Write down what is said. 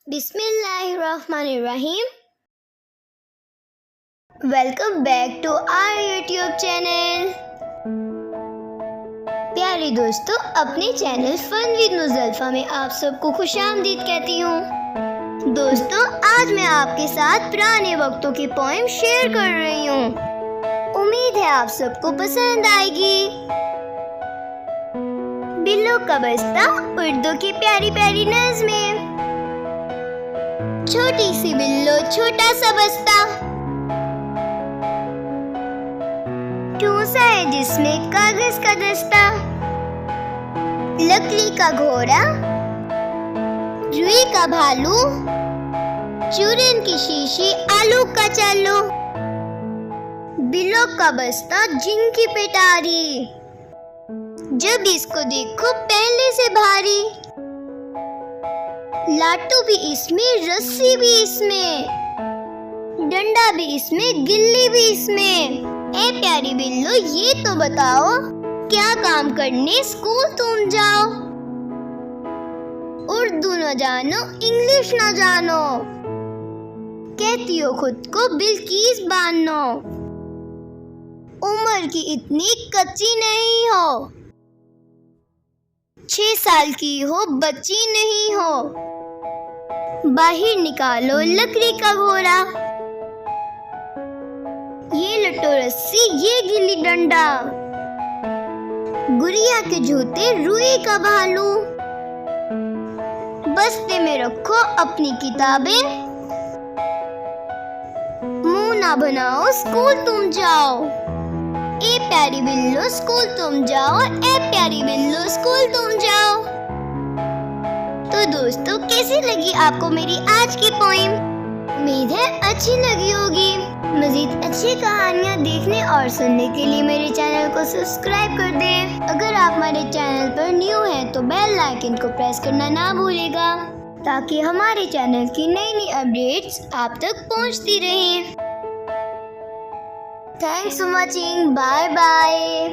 बिस्मिल्लाहिर्रहमानिर्रहीम। Welcome back to our YouTube channel. प्यारे दोस्तों, अपने चैनल फन विद मुज़ल्फ़ा में आप सबको खुशामदीद कहती हूँ। दोस्तों, आज मैं आपके साथ पुराने वक्तों की पोएम शेयर कर रही हूँ। उम्मीद है आप सबको पसंद आएगी। बिल्लो का बस्ता उर्दू की प्यारी प्यारी नज़्में। छोटी सी बिल्लो छोटा सा बस्ता, ठूसा है जिसमें कागज का दस्ता। लकड़ी का घोड़ा, रुई का भालू, चूरन की शीशी, आलू का चालू। बिल्लो का बस्ता जिनकी पिटारी, जब इसको देखो पहले से भारी। लाटू भी इसमें, रस्सी भी इसमें, डंडा भी इसमें, गिल्ली भी इसमें। ए प्यारी बिल्लो, ये तो बताओ, क्या काम करने स्कूल तुम जाओ? उर्दू न जानो, इंग्लिश न जानो, कहती हो खुद को बिल्किस बानो। उम्र की इतनी कच्ची नहीं हो, 6 साल की हो, बच्ची नहीं हो। बाहर निकालो लकड़ी का घोड़ा, ये लट्टू रस्सी, ये गिल्ली डंडा, गुड़िया के जूते, रुई का भालू। बस्ते में रखो अपनी किताबें, मुंह ना बनाओ स्कूल तुम जाओ। ए प्यारी बिल्लो स्कूल तुम जाओ, ए प्यारी बिल्लो स्कूल तुम जाओ। तो दोस्तों, कैसी लगी आपको मेरी आज की पोएम? उम्मीद है अच्छी लगी होगी। मजीद अच्छी कहानियाँ देखने और सुनने के लिए मेरे चैनल को सब्सक्राइब कर दें। अगर आप हमारे चैनल पर न्यू हैं तो बेल आइकन को प्रेस करना ना भूलिएगा, ताकि हमारे चैनल की नई नई अपडेट्स आप तक पहुँचती रहें। Thanks for watching. Bye bye.